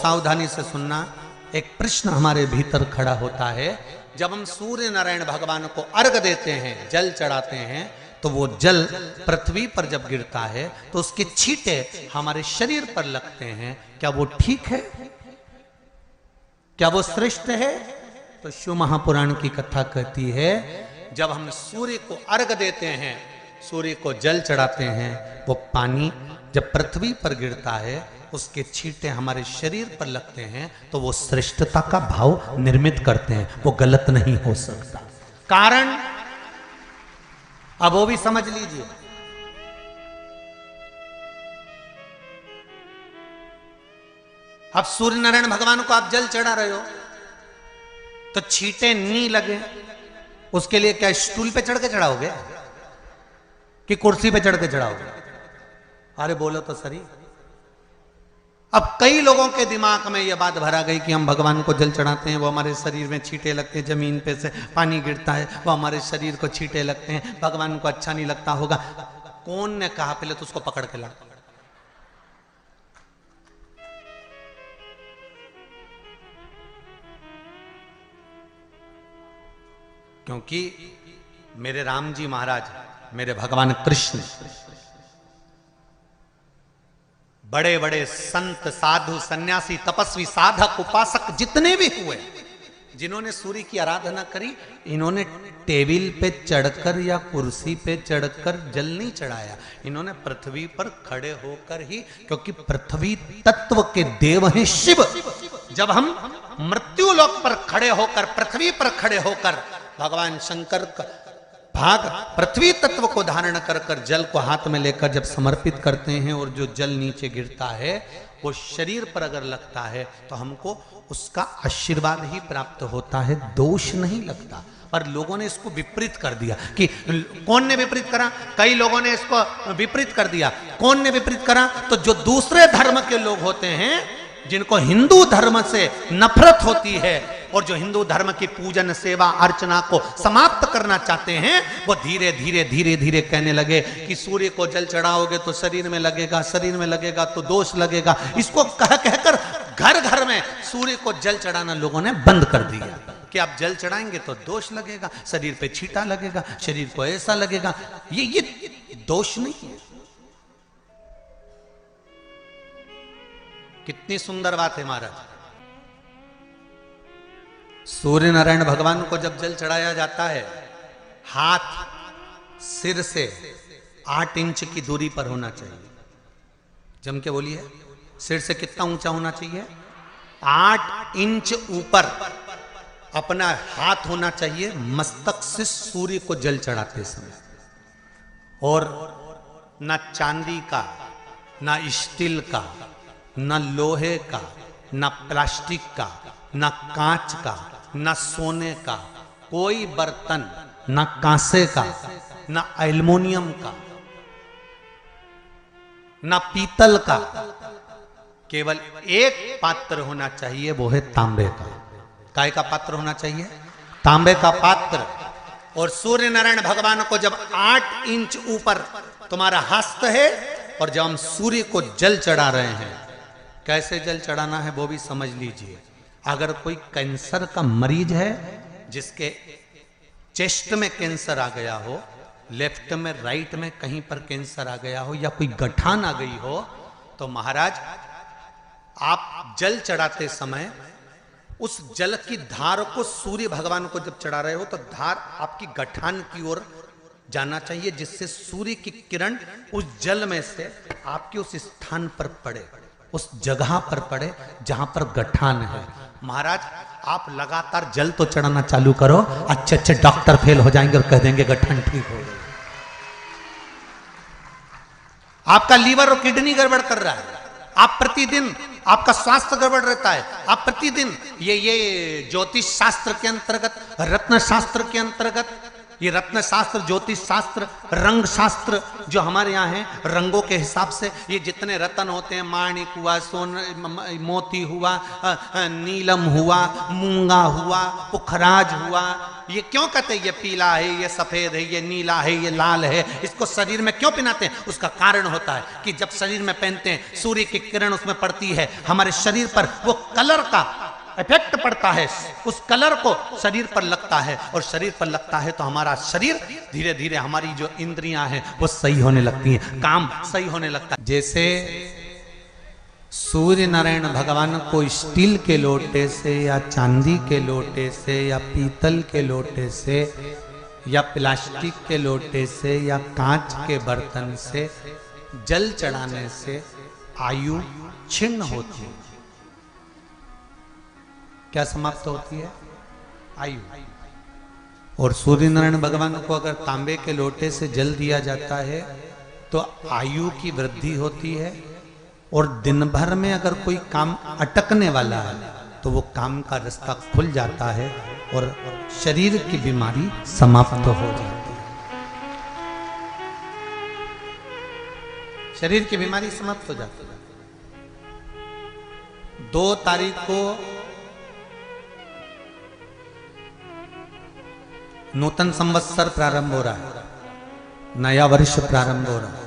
सावधानी से सुनना। एक प्रश्न हमारे भीतर खड़ा होता है, जब हम सूर्य नारायण भगवान को अर्घ देते हैं, जल चढ़ाते हैं, तो वो जल पृथ्वी पर जब गिरता है तो उसके छींटे हमारे शरीर पर लगते हैं। क्या वो ठीक है? क्या वो श्रेष्ठ है? तो शिव महापुराण की कथा कहती है, जब हम सूर्य को अर्घ देते हैं, सूर्य को जल चढ़ाते हैं, वो पानी जब पृथ्वी पर गिरता है, उसके छींटे हमारे शरीर पर लगते हैं, तो वो श्रेष्ठता का भाव निर्मित करते हैं, वो गलत नहीं हो सकता। कारण अब वो भी समझ लीजिए। अब सूर्य नारायण भगवान को आप जल चढ़ा रहे हो तो छींटे नहीं लगे, उसके लिए क्या स्टूल पे चढ़ के चढ़ाओगे कि कुर्सी पे चढ़ के चढ़ाओगे? अरे बोलो तो सही। अब कई लोगों के दिमाग में यह बात भरा गई कि हम भगवान को जल चढ़ाते हैं, वो हमारे शरीर में छींटे लगते हैं, जमीन पे से पानी गिरता है, वो हमारे शरीर को छींटे लगते हैं, भगवान को अच्छा नहीं लगता होगा। कौन ने कहा? पहले तो उसको पकड़ के ला। क्योंकि मेरे राम जी महाराज, मेरे भगवान कृष्ण, बड़े बड़े संत, साधु, सन्यासी, तपस्वी, साधक, उपासक जितने भी हुए, जिन्होंने सूर्य की आराधना करी, इन्होंने टेबल पे चढ़कर या कुर्सी पे चढ़कर जल नहीं चढ़ाया, इन्होंने पृथ्वी पर खड़े होकर ही, क्योंकि पृथ्वी तत्व के देव हैं शिव। जब हम मृत्यु लोक पर खड़े होकर, पृथ्वी पर खड़े होकर भगवान शंकर का भाग पृथ्वी तत्व को धारण कर कर जल को हाथ में लेकर जब समर्पित करते हैं, और जो जल नीचे गिरता है वो शरीर पर अगर लगता है तो हमको उसका आशीर्वाद ही प्राप्त होता है, दोष नहीं लगता। पर लोगों ने इसको विपरीत कर दिया। कि कौन ने विपरीत करा? कई लोगों ने इसको विपरीत कर दिया। कौन ने विपरीत करा? तो जो दूसरे धर्म के लोग होते हैं, जिनको हिंदू धर्म से नफरत होती है और जो हिंदू धर्म की पूजन, सेवा, अर्चना को समाप्त करना चाहते हैं, वो धीरे धीरे धीरे धीरे कहने लगे कि सूर्य को जल चढ़ाओगे तो शरीर में लगेगा, शरीर में लगेगा तो दोष लगेगा। इसको कह कहकर घर घर में सूर्य को जल चढ़ाना लोगों ने बंद कर दिया कि आप जल चढ़ाएंगे तो दोष लगेगा, शरीर पे छींटा लगेगा, शरीर को ऐसा लगेगा। ये दोष नहीं है। कितनी सुंदर बात है महाराज। सूर्य नारायण भगवान को जब जल चढ़ाया जाता है, हाथ सिर से 8 इंच की दूरी पर होना चाहिए। जम के बोलिए, सिर से कितना ऊंचा होना चाहिए? 8 इंच ऊपर अपना हाथ होना चाहिए मस्तक से सूर्य को जल चढ़ाते समय। और ना चांदी का, ना स्टील का, ना लोहे का, ना प्लास्टिक का, ना कांच का, ना सोने का कोई बर्तन, ना कांसे का, ना एल्युमिनियम का, ना पीतल का, केवल एक पात्र होना चाहिए, वो है तांबे का। काय का पात्र होना चाहिए? तांबे का पात्र। और सूर्य नारायण भगवान को जब 8 इंच ऊपर तुम्हारा हस्त है, और जब हम सूर्य को जल चढ़ा रहे हैं, कैसे जल चढ़ाना है वो भी समझ लीजिए। अगर कोई कैंसर का मरीज है, जिसके चेस्ट में कैंसर आ गया हो, लेफ्ट में, राइट में कहीं पर कैंसर आ गया हो, या कोई गठान आ गई हो, तो महाराज आप जल चढ़ाते समय उस जल की धार को सूर्य भगवान को जब चढ़ा रहे हो, तो धार आपकी गठान की ओर जाना चाहिए, जिससे सूर्य की किरण उस जल में से आपके उस स्थान पर पड़े, उस जगह पर पड़े जहां पर गठान है। महाराज आप लगातार जल तो चढ़ाना चालू करो, अच्छे अच्छे डॉक्टर फेल हो जाएंगे और कह देंगे गठान ठीक हो गई। आपका लीवर और किडनी गड़बड़ कर रहा है, आप प्रतिदिन, आपका स्वास्थ्य गड़बड़ रहता है, आप प्रतिदिन ये ज्योतिष शास्त्र के अंतर्गत, रत्न शास्त्र के अंतर्गत, ये रत्न शास्त्र, ज्योतिष शास्त्र, रंग शास्त्र जो हमारे यहाँ है, रंगों के हिसाब से ये जितने रत्न होते हैं, माणिक हुआ, मोती हुआ, नीलम हुआ, मूंगा हुआ, पुखराज हुआ, ये क्यों कहते हैं ये पीला है, ये सफेद है, ये नीला है, ये लाल है, इसको शरीर में क्यों पहनाते हैं? उसका कारण होता है कि जब शरीर में पहनते हैं सूर्य की किरण उसमें पड़ती है, हमारे शरीर पर वो कलर का इफेक्ट पड़ता है, उस कलर को शरीर पर लगता है, और शरीर पर लगता है तो हमारा शरीर धीरे धीरे, हमारी जो इंद्रियां हैं वो सही होने लगती हैं, काम सही होने लगता है। जैसे सूर्य नारायण भगवान को स्टील के लोटे से या चांदी के लोटे से या पीतल के लोटे से या प्लास्टिक के लोटे से या कांच के बर्तन से जल चढ़ाने से आयु छिन्न होती है। क्या समाप्त होती है? आयु। और सूर्य नारायण भगवान को अगर तांबे के लोटे से जल दिया जाता है तो आयु की वृद्धि होती है, और दिन भर में अगर कोई काम अटकने वाला है तो वो काम का रास्ता खुल जाता है और शरीर की बीमारी समाप्त हो जाती है। शरीर की बीमारी समाप्त हो जाती है। 2 तारीख को नूतन संवत्सर प्रारंभ हो रहा है, नया वर्ष प्रारंभ हो रहा है।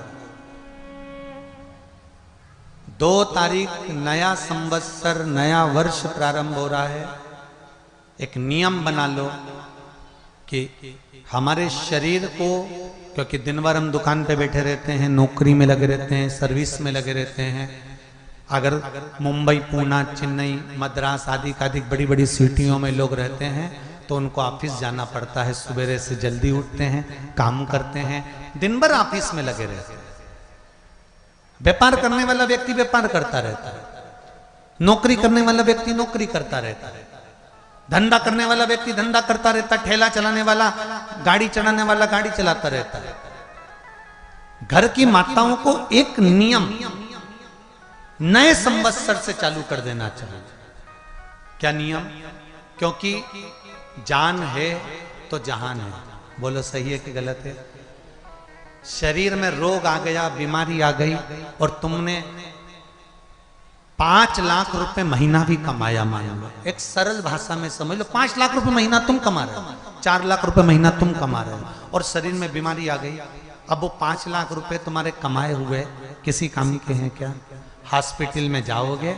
2 तारीख नया संवत्सर, नया वर्ष प्रारंभ हो रहा है। एक नियम बना लो कि हमारे शरीर को, क्योंकि दिन भर हम दुकान पे बैठे रहते हैं, नौकरी में लगे रहते हैं, सर्विस में लगे रहते हैं, अगर मुंबई, पूना, चेन्नई, मद्रास आदि कादिक बड़ी बड़ी सिटियों में लोग रहते हैं तो उनको ऑफिस जाना पड़ता है, सवेरे से जल्दी उठते हैं, काम करते हैं, दिन भर ऑफिस में लगे रहते हैं। व्यापार करने वाला व्यक्ति व्यापार करता रहता है, नौकरी करने वाला व्यक्ति नौकरी करता रहता है, धंधा करने वाला व्यक्ति धंधा करता रहता है, ठेला चलाने वाला, गाड़ी चलाने वाला गाड़ी चलाता रहता है। घर की माताओं को एक नियम नए संवत्सर से चालू कर देना चाहिए। क्या नियम? क्योंकि जान है तो जहान है। बोलो सही है कि गलत है? शरीर में रोग आ गया, बीमारी आ गई, और तुमने 5 लाख रुपए महीना भी कमाया, मान लो, एक सरल भाषा में समझ लो, 5 लाख रुपए महीना तुम कमा रहे हो, 4 लाख रुपए महीना तुम कमा रहे हो, और शरीर में बीमारी आ गई। अब वो 5 लाख रुपए तुम्हारे कमाए हुए किसी काम के हैं क्या? हॉस्पिटल में जाओगे,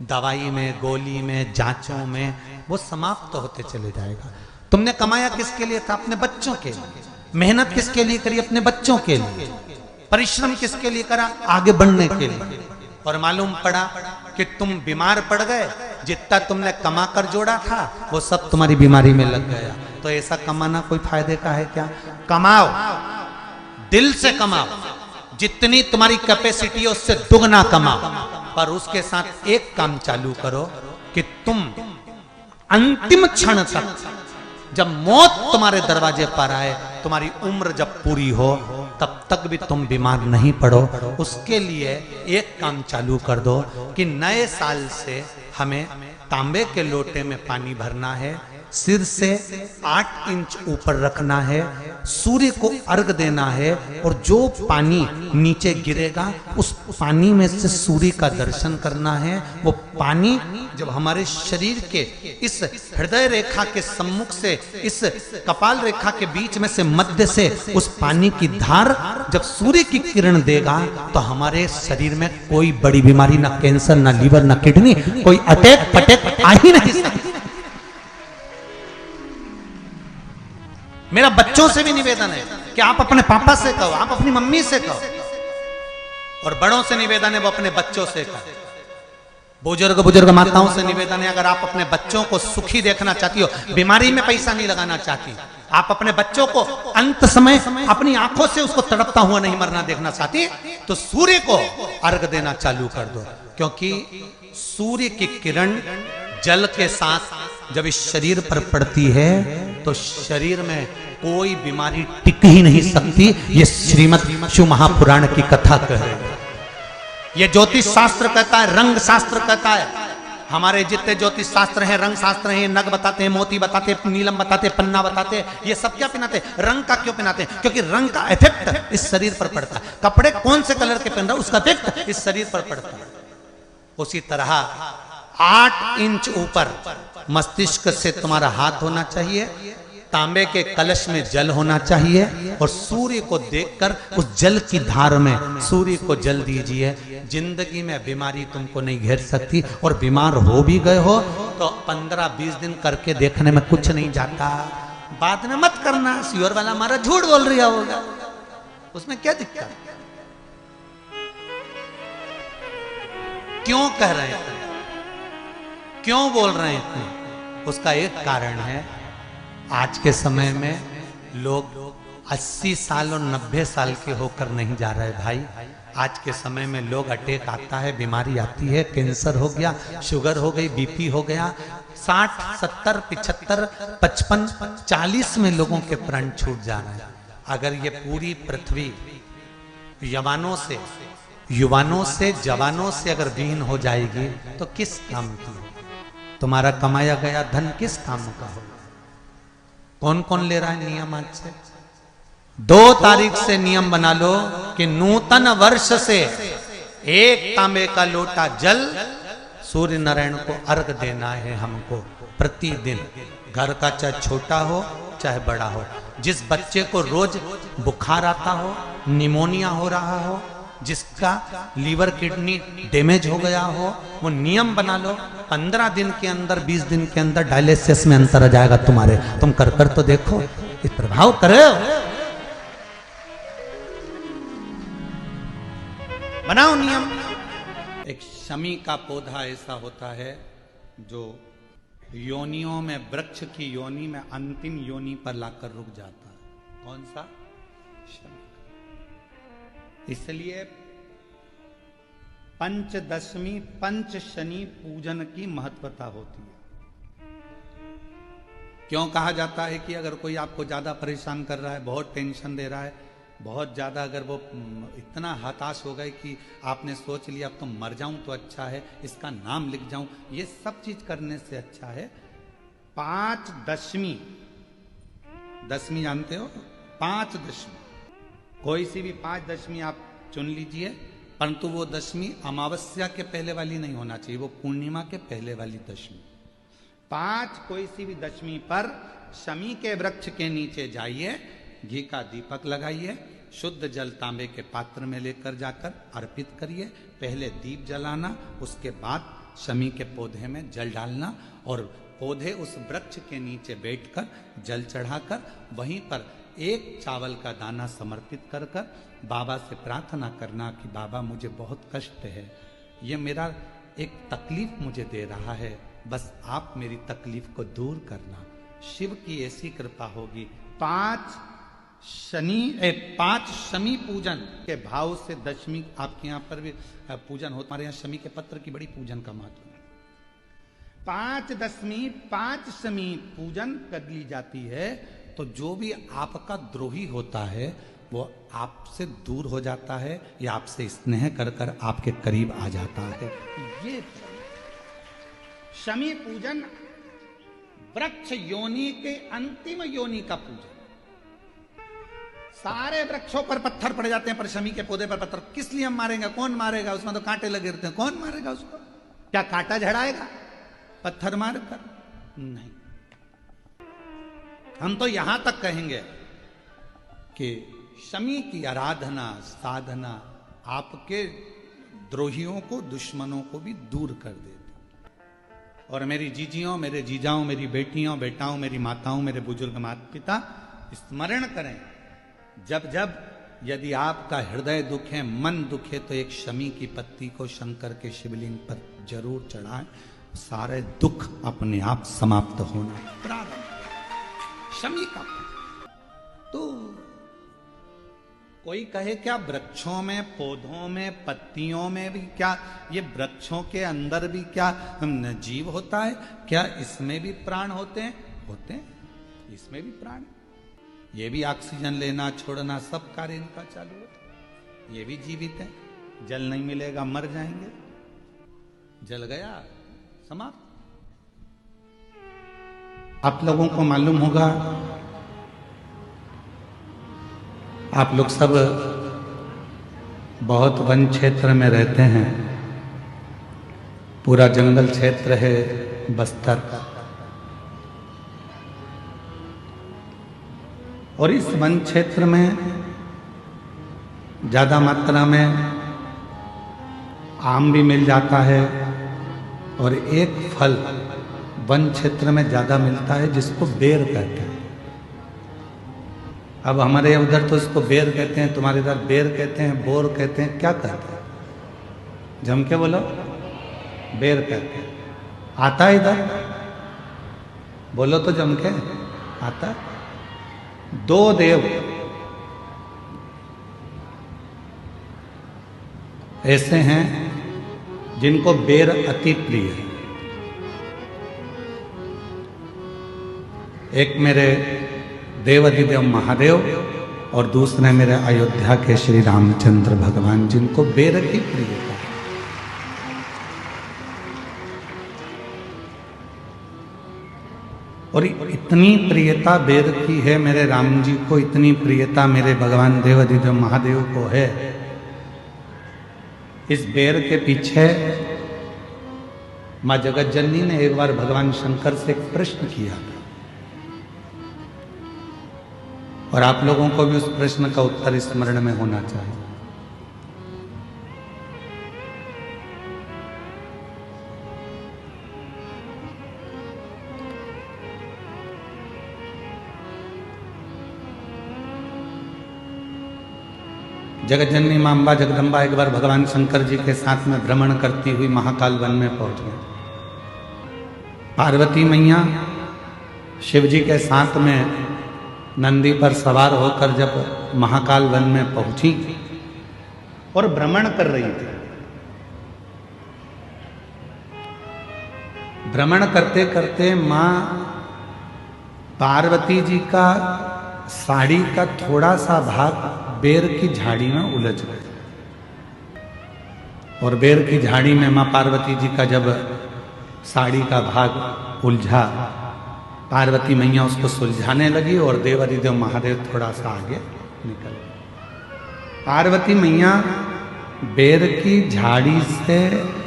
दवाई में, गोली में, जांचों में वो समाप्त होते चले जाएगा। तुमने कमाया किसके लिए था? अपने बच्चों के लिए। मेहनत किसके लिए करी? अपने बच्चों के लिए। परिश्रम किसके लिए करा? आगे बढ़ने के लिए। और मालूम पड़ा कि तुम बीमार पड़ गए, जितना तुमने कमा कर जोड़ा था वो सब तुम्हारी बीमारी में लग गया। तो ऐसा कमाना कोई फायदे का है क्या? कमाओ, दिल से कमाओ, जितनी तुम्हारी कैपेसिटी है उससे दुगना कमाओ, पर उसके साथ एक काम चालू करो कि तुम अंतिम क्षण तक, जब मौत तुम्हारे दरवाजे पर आए, तुम्हारी उम्र जब पूरी हो, तब तक भी तुम बीमार नहीं पड़ो। उसके लिए एक काम चालू कर दो कि नए साल से हमें तांबे के लोटे में पानी भरना है, सिर से 8 इंच ऊपर रखना है, सूर्य को अर्घ देना है, और जो पानी नीचे गिरेगा उस पानी में से सूर्य का दर्शन करना है। वो पानी जब हमारे शरीर के इस हृदय रेखा के सम्मुख से, इस कपाल रेखा के बीच में से, मध्य से उस पानी की धार जब सूर्य की किरण देगा तो हमारे शरीर में कोई बड़ी बीमारी, ना कैंसर, ना लीवर, ना किडनी, कोई अटैक पटैक आ ही नहीं सकती। मेरा बच्चों से भी निवेदन है कि आप अपने पापा से कहो, आप अपनी मम्मी से कहो, और बड़ों से निवेदन है वो अपने बच्चों से कहो। बुजुर्ग माताओं से निवेदन है, अगर आप अपने बच्चों को सुखी देखना चाहती हो, बीमारी में पैसा नहीं लगाना चाहती, आप अपने बच्चों को अंत समय अपनी आंखों से उसको तड़पता हुआ नहीं मरना देखना चाहती, तो सूर्य को अर्घ देना चालू कर दो। क्योंकि सूर्य की किरण जल के साथ जब इस शरीर पर पड़ती है तो शरीर में कोई बीमारी टिक ही नहीं सकती। ये श्रीमद् शिव महापुराण की कथा कह रही है, ये ज्योतिष शास्त्र कहता है, रंग शास्त्र कहता है। हमारे जितने ज्योतिष शास्त्र हैं, रंग शास्त्र हैं, नग बताते हैं, मोती बताते हैं, नीलम बताते हैं, पन्ना बताते हैं, ये सब क्या पहनाते हैं? रंग का क्यों पहनाते हैं? क्योंकि रंग का इफेक्ट इस शरीर पर पड़ता है। कपड़े कौन से कलर के पहन रहा है उसका इफेक्ट इस शरीर पर पड़ता है। उसी तरह 8 इंच ऊपर मस्तिष्क से तुम्हारा हाथ होना चाहिए, तांबे के कलश में जल होना चाहिए, और सूर्य को देखकर उस जल की धार में सूर्य को जल दीजिए। जिंदगी में बीमारी तुमको नहीं घेर सकती, और बीमार हो भी गए हो तो 15-20 दिन करके देखने में कुछ नहीं जाता। बाद में मत करना, श्योर वाला हमारा झूठ बोल रहा होगा, उसमें क्या दिक्कत? क्यों कह रहे हैं, क्यों बोल रहे हैं? उसका एक कारण है, आज के समय में लोग 80 साल और 90 साल के होकर नहीं जा रहे भाई। आज के समय में लोग अटैक आता है, बीमारी आती है, कैंसर हो गया, शुगर हो गई, बीपी हो गया, 60, 70, 75, 55, 40 में लोगों के प्राण छूट जा रहे हैं। अगर ये पूरी पृथ्वी युवानों से जवानों से अगर विहीन हो जाएगी तो किस काम की? तुम्हारा कमाया गया धन किस काम का हो? कौन कौन ले रहा है नियम? आज से 2 तारीख से नियम बना लो कि नूतन वर्ष से 1 तांबे का लोटा जल सूर्य नारायण को अर्घ देना है हमको प्रतिदिन। घर का चाहे छोटा हो चाहे बड़ा हो, जिस बच्चे को रोज बुखार आता हो, निमोनिया हो रहा हो, जिसका लीवर किडनी डैमेज हो गया हो, वो नियम बना लो, 15 दिन के अंदर 20 दिन के अंदर डायलिसिस में अंतर आ जाएगा तुम्हारे। तुम कर तो देखो, इस प्रभाव करे। बनाओ नियम। एक शमी का पौधा ऐसा होता है जो योनियों में, वृक्ष की योनि में अंतिम योनि पर लाकर रुक जाता है। कौन सा? शमी। इसलिए पंचदशमी पंच शनि पूजन की महत्वता होती है। क्यों कहा जाता है कि अगर कोई आपको ज्यादा परेशान कर रहा है, बहुत टेंशन दे रहा है, बहुत ज्यादा अगर वो इतना हताश हो गए कि आपने सोच लिया अब तो मर जाऊं तो अच्छा है, इसका नाम लिख जाऊं, ये सब चीज करने से अच्छा है 5 दशमी। दशमी जानते हो? 5 दशमी, कोई सी भी 5 दशमी आप चुन लीजिए, परंतु वो दशमी अमावस्या के पहले वाली नहीं होना चाहिए, वो पूर्णिमा के पहले वाली दशमी। 5 कोई सी भी दशमी पर शमी के वृक्ष के नीचे जाइए, घी का दीपक लगाइए, शुद्ध जल तांबे के पात्र में लेकर जाकर अर्पित करिए। पहले दीप जलाना, उसके बाद शमी के पौधे में जल डालना, और पौधे उस वृक्ष के नीचे बैठकर जल चढ़ाकर वहीं पर 1 चावल का दाना समर्पित कर कर बाबा से प्रार्थना करना कि बाबा मुझे बहुत कष्ट है, ये मेरा एक तकलीफ मुझे दे रहा है, बस आप मेरी तकलीफ को दूर करना। शिव की ऐसी कृपा होगी। 5 शमी पूजन के भाव से दशमी आपके यहाँ पर भी पूजन होता, हमारे यहाँ शमी के पत्र की बड़ी पूजन का महत्व है। 5 दशमी 5 शमी पूजन कर ली जाती है तो जो भी आपका द्रोही होता है वो आपसे दूर हो जाता है या आपसे स्नेह कर कर आपके करीब आ जाता है। ये शमी पूजन वृक्ष योनि के अंतिम योनि का पूजन। सारे वृक्षों पर पत्थर पड़ जाते हैं, पर शमी के पौधे पर पत्थर किस लिए हम मारेंगे? कौन मारेगा? उसमें तो कांटे लगे रहते हैं, कौन मारेगा उसको? क्या कांटा झड़ाएगा पत्थर मारकर? नहीं। हम तो यहां तक कहेंगे कि शमी की आराधना साधना आपके द्रोहियों को, दुश्मनों को भी दूर कर देती। और मेरी जीजियों, मेरे जीजाओं, मेरी बेटियों, बेटाओं, मेरी माताओं, मेरे बुजुर्ग माता पिता स्मरण करें, जब जब यदि आपका हृदय दुखे, मन दुखे, तो एक शमी की पत्ती को शंकर के शिवलिंग पर जरूर चढ़ाएं, सारे दुख अपने आप समाप्त होना प्रारंभ। शमी का तो कोई कहे क्या वृक्षों में, पौधों में, पत्तियों में भी क्या, ये वृक्षों के अंदर भी क्या जीव होता है? क्या इसमें भी प्राण होते हैं? होते हैं, इसमें भी प्राण। ये भी ऑक्सीजन लेना छोड़ना सब कार्य इनका चालू है। ये भी जीवित है। जल नहीं मिलेगा मर जाएंगे। जल गया समाप्त। आप लोगों को मालूम होगा, आप लोग सब बहुत वन क्षेत्र में रहते हैं, पूरा जंगल क्षेत्र है बस्तर, और इस वन क्षेत्र में ज़्यादा मात्रा में आम भी मिल जाता है, और एक फल वन क्षेत्र में ज़्यादा मिलता है जिसको बेर कहते हैं। अब हमारे उधर तो इसको बेर कहते हैं, तुम्हारे इधर बेर कहते हैं, बोर कहते हैं, क्या कहते हैं? जम के बोलो, बेर कहते हैं। आता है इधर? बोलो तो जम के, आता? दो देव ऐसे हैं जिनको बेर अति प्रिय है। एक मेरे देवाधिदेव महादेव और दूसरे मेरे अयोध्या के श्री रामचंद्र भगवान, जिनको बेर की प्रियता है। और इतनी प्रियता बेर की है मेरे राम जी को, इतनी प्रियता मेरे भगवान देवाधिदेव महादेव को है। इस बेर के पीछे मां जगत जननी ने एक बार भगवान शंकर से एक प्रश्न किया था, और आप लोगों को भी उस प्रश्न का उत्तर स्मरण में होना चाहिए। जगत जननी मां अम्बा जगदम्बा एक बार भगवान शंकर जी के साथ में भ्रमण करती हुई महाकाल वन में पहुंच गए। पार्वती मैया शिव जी के साथ में नंदी पर सवार होकर जब महाकाल वन में पहुंची और भ्रमण कर रही थी, भ्रमण करते करते मां पार्वती जी का साड़ी का थोड़ा सा भाग बेर की झाड़ी में उलझ गए, और बेर की झाड़ी में मां पार्वती जी का जब साड़ी का भाग उलझा, पार्वती मैया उसको सुलझाने लगी और देवाधिदेव महादेव थोड़ा सा आगे निकल गए। पार्वती मैया बेर की झाड़ी से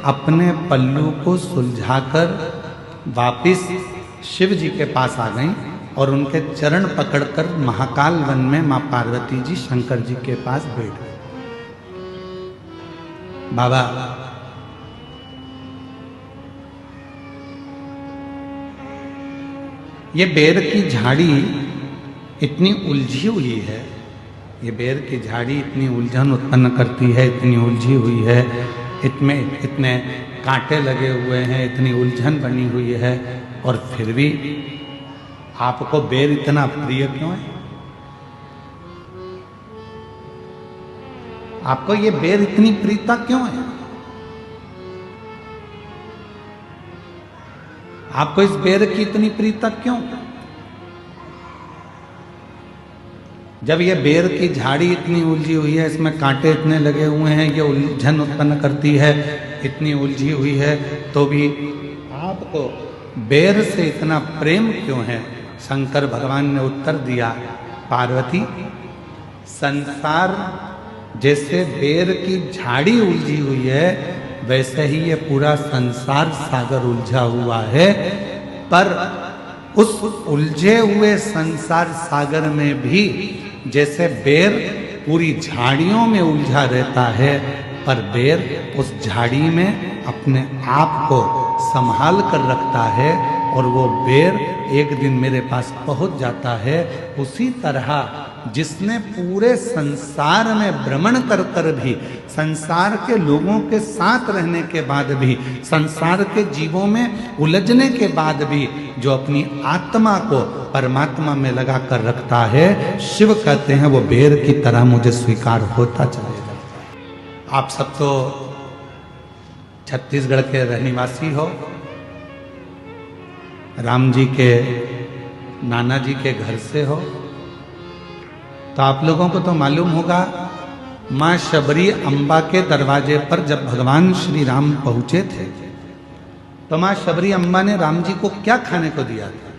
अपने पल्लू को सुलझाकर वापिस शिव जी के पास आ गईं और उनके चरण पकड़कर महाकाल वन में मां पार्वती जी शंकर जी के पास बैठ गए। बाबा, ये बेर की झाड़ी इतनी उलझी हुई है, ये बेर की झाड़ी इतनी उलझन उत्पन्न करती है, इतनी उलझी हुई है, इसमें इतने कांटे लगे हुए हैं, इतनी उलझन बनी हुई है, और फिर भी आपको बेर इतना प्रिय क्यों है? आपको ये बेर इतनी प्रियता क्यों है? आपको इस बेर की इतनी प्रियता क्यों? जब ये बेर की झाड़ी इतनी उलझी हुई है, इसमें कांटे इतने लगे हुए हैं, ये उलझन उत्पन्न करती है, इतनी उलझी हुई है, तो भी आपको बेर से इतना प्रेम क्यों है? शंकर भगवान ने उत्तर दिया, पार्वती, संसार जैसे बेर की झाड़ी उलझी हुई है, वैसे ही ये पूरा संसार सागर उलझा हुआ है, पर उस उलझे हुए संसार सागर में भी जैसे बेर पूरी झाड़ियों में उलझा रहता है, पर बेर उस झाड़ी में अपने आप को संभाल कर रखता है, और वो बेर एक दिन मेरे पास पहुंच जाता है। उसी तरह जिसने पूरे संसार में भ्रमण कर कर भी, संसार के लोगों के साथ रहने के बाद भी, संसार के जीवों में उलझने के बाद भी, जो अपनी आत्मा को परमात्मा में लगा कर रखता है, शिव कहते हैं वो बेर की तरह मुझे स्वीकार होता चला जाता है। आप सब तो छत्तीसगढ़ के रहनिवासी हो, राम जी के नाना जी के घर से हो, तो आप लोगों को तो मालूम होगा, मां शबरी अम्बा के दरवाजे पर जब भगवान श्री राम पहुंचे थे, तो मां शबरी अम्बा ने राम जी को क्या खाने को दिया था?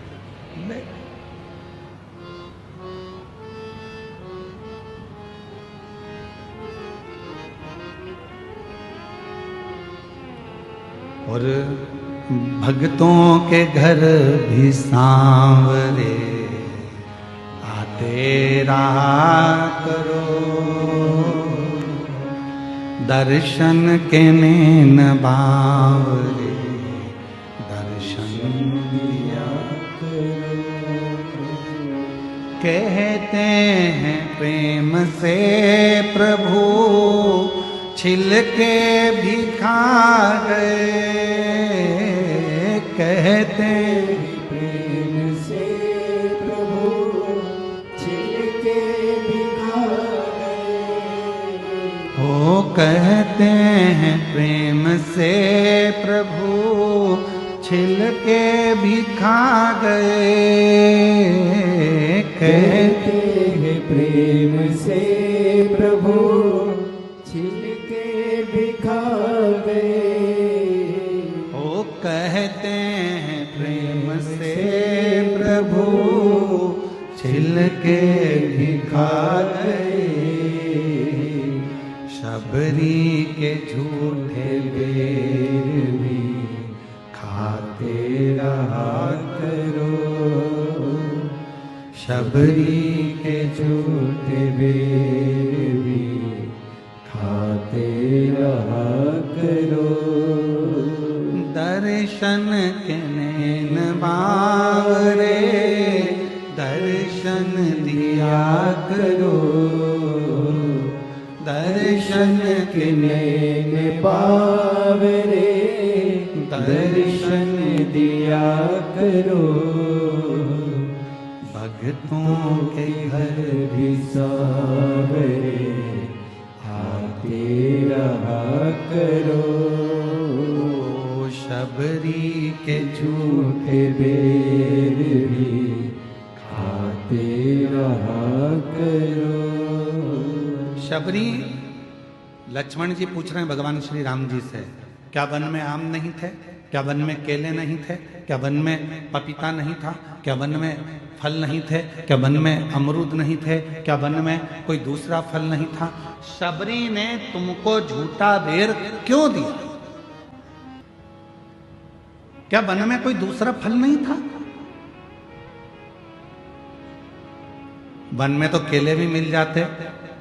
और भक्तों के घर भी सांवरे आते रहा करो, दर्शन के नैन बावरे दर्शन दिया करो। कहते हैं प्रेम से प्रभु छिलके भी खा गए, कहते प्रेम से प्रभु छिलके भी खा गए। ओ कहते हैं प्रेम से प्रभु छिलके भी खा गए, कहते हैं प्रेम से प्रभु छिलके भी खा गए। ओ कहते हैं प्रेम से प्रभु छिलके भी खा गए, शबरी के झूठे बेर भी खाते रहा करो, शबरी के झूठे बेर भी खाते रहा करो। दर्शन के नैन बावरे दर्शन दिया करो, दर्शन के नैन बावरे दर्शन दिया करो। भक्तों के घर भी सांवरे आते रहा करो, शबरी के झूठे बेर भी खाते रहा करो। शबरी लक्ष्मण जी पूछ रहे हैं भगवान श्री राम जी से, क्या वन में आम नहीं थे? क्या वन में केले नहीं थे? क्या वन में पपीता नहीं था? क्या वन में फल नहीं थे? क्या वन में अमरूद नहीं थे? क्या वन में कोई दूसरा फल नहीं था? शबरी ने तुमको झूठा बेर क्यों दिया? क्या वन में कोई दूसरा फल नहीं था? वन में तो केले भी मिल जाते,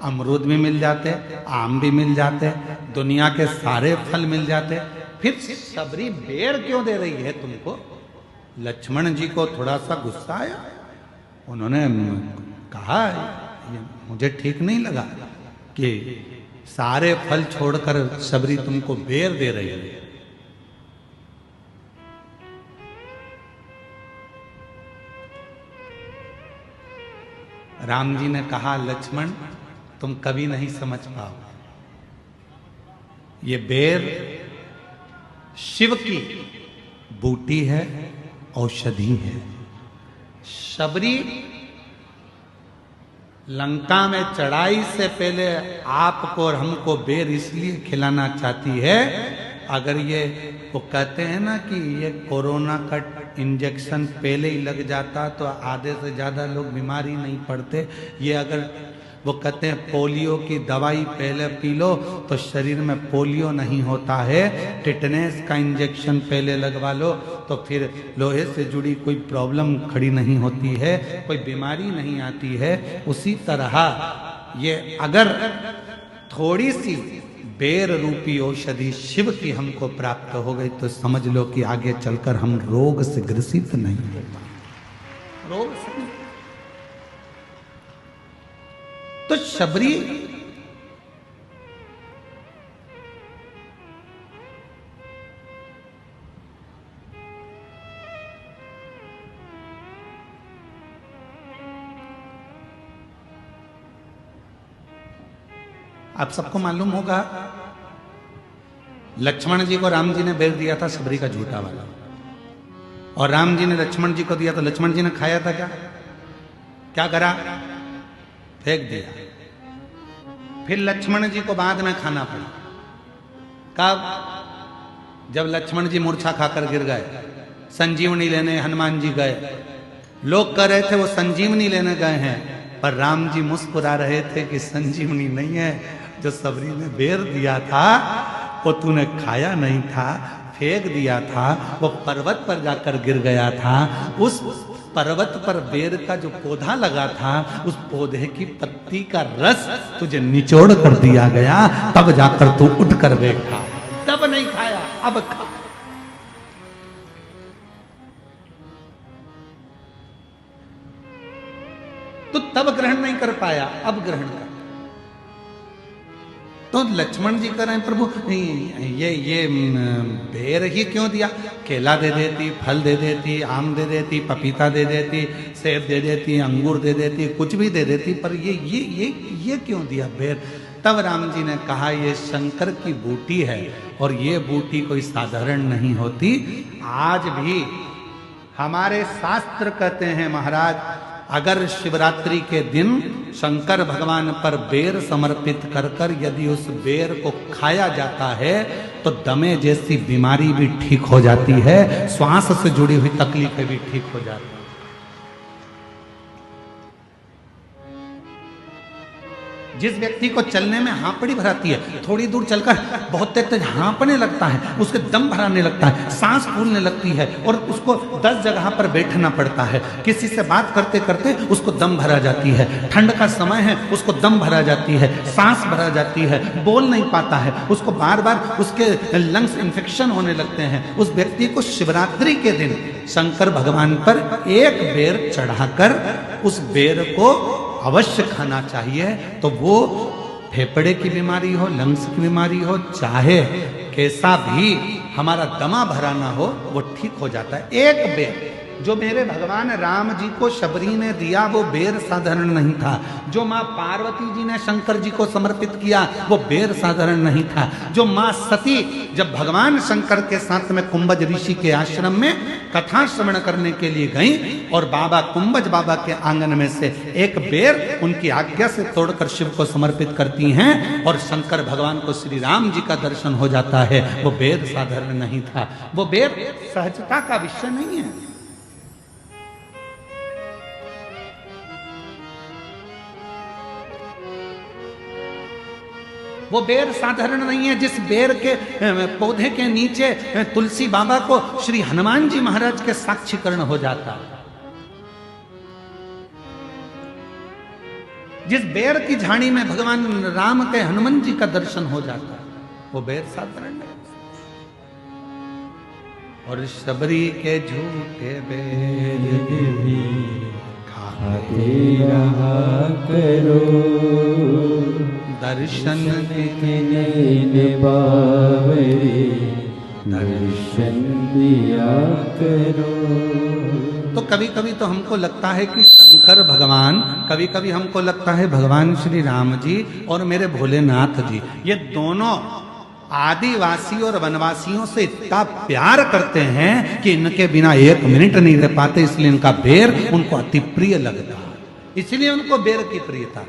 अमरूद भी मिल जाते, आम भी मिल जाते, दुनिया के सारे फल मिल जाते, फिर शबरी बेर क्यों दे रही है तुमको? लक्ष्मण जी को थोड़ा सा गुस्सा आया, उन्होंने कहा ये मुझे ठीक नहीं लगा कि सारे फल छोड़कर शबरी तुमको बेर दे रही है। राम जी ने कहा लक्ष्मण तुम कभी नहीं समझ पाओ, ये बेर शिव की बूटी है, औषधि है। शबरी लंका में चढ़ाई से पहले आपको और हमको बेर इसलिए खिलाना चाहती है, अगर ये वो कहते हैं ना कि ये कोरोना का इंजेक्शन पहले ही लग जाता तो आधे से ज़्यादा लोग बीमार ही नहीं पड़ते। ये अगर वो कहते हैं पोलियो की दवाई पहले पी लो तो शरीर में पोलियो नहीं होता है, टिटनेस का इंजेक्शन पहले लगवा लो तो फिर लोहे से जुड़ी कोई प्रॉब्लम खड़ी नहीं होती है, कोई बीमारी नहीं आती है। उसी तरह ये अगर थोड़ी सी बेर रूपी औषधि शिव की हमको प्राप्त हो गई तो समझ लो कि आगे चलकर हम रोग से ग्रसित नहीं हो पाए, रोग से नहीं। तो शबरी आप सबको मालूम होगा लक्ष्मण जी को राम जी ने बेर दिया था शबरी का झूठा वाला, और राम जी ने लक्ष्मण जी को दिया तो लक्ष्मण जी ने खाया था क्या? क्या करा? फेंक दिया। फिर लक्ष्मण जी को बाद में खाना पड़ा। कब? जब लक्ष्मण जी मूर्छा खाकर गिर गए, संजीवनी लेने हनुमान जी गए। लोग कह रहे थे वो संजीवनी लेने गए हैं, पर राम जी मुस्कुरा रहे थे कि संजीवनी नहीं है, जो सबरी ने बेर दिया था वो तूने खाया नहीं था, फेंक दिया था, वो पर्वत पर जाकर गिर गया था। उस पर्वत पर बेर का जो पौधा लगा था, उस पौधे की पत्ती का रस तुझे निचोड़ कर दिया गया, तब जाकर तू उठ कर बैठा, तब नहीं खाया, अब खा। तो तब ग्रहण नहीं कर पाया, अब ग्रहण कर। तो लक्ष्मण जी कह रहे हैं प्रभु ये बेर ही क्यों दिया? केला दे देती, फल दे देती, आम दे देती, पपीता दे देती, सेब दे देती, अंगूर दे देती, कुछ भी दे देती, पर ये क्यों दिया बेर? तब राम जी ने कहा ये शंकर की बूटी है और ये बूटी कोई साधारण नहीं होती। आज भी हमारे शास्त्र कहते हैं महाराज, अगर शिवरात्रि के दिन शंकर भगवान पर बेर समर्पित कर कर यदि उस बेर को खाया जाता है तो दमे जैसी बीमारी भी ठीक हो जाती है, श्वास से जुड़ी हुई तकलीफें भी ठीक हो जाती है। जिस व्यक्ति को चलने में हाँपड़ी भराती है, थोड़ी दूर चलकर बहुत तेज हाँपने लगता है, उसके दम भराने लगता है, सांस फूलने लगती है और उसको 10 जगह पर बैठना पड़ता है। किसी से बात करते करते उसको दम भरा जाती है, ठंड का समय है उसको दम भरा जाती है, सांस भरा जाती है, बोल नहीं पाता है, उसको बार बार उसके लंग्स इन्फेक्शन होने लगते हैं। उस व्यक्ति को शिवरात्रि के दिन शंकर भगवान पर एक बेर चढ़ाकर उस बेर को अवश्य खाना चाहिए। तो वो फेफड़े की बीमारी हो, लंग्स की बीमारी हो, चाहे कैसा भी हमारा दमा भरा ना हो, वो ठीक हो जाता है। एक बेर जो मेरे भगवान राम जी को शबरी ने दिया वो बेर साधारण नहीं था, जो माँ पार्वती जी ने शंकर जी को समर्पित किया वो बेर साधारण नहीं था, जो माँ सती जब भगवान शंकर के साथ में कुंभज ऋषि के आश्रम में कथा श्रवण करने के लिए गई और बाबा कुंभज बाबा के आंगन में से एक बेर उनकी आज्ञा से तोड़कर शिव को समर्पित करती हैं और शंकर भगवान को श्री राम जी का दर्शन हो जाता है। वो बेर साधारण नहीं था, वो बेर सहजता का विषय नहीं है। वो बेर साधारण नहीं है जिस बेर के पौधे के नीचे तुलसी बाबा को श्री हनुमान जी महाराज के साक्षीकरण हो जाता, जिस बेर की झाड़ी में भगवान राम के हनुमान जी का दर्शन हो जाता, वो बेर साधारण नहीं। और शबरी के झूठे बेर भी खाते रहा करो, दर्शन के बावरे दर्शन दिया करो। तो कभी कभी तो हमको लगता है कि शंकर भगवान, कभी कभी हमको लगता है भगवान श्री राम जी और मेरे भोलेनाथ जी, ये दोनों आदिवासी और वनवासियों से इतना प्यार करते हैं कि इनके बिना एक मिनट नहीं रह पाते, इसलिए इनका बेर उनको अति प्रिय लगता है, इसलिए उनको बेर की प्रियता है।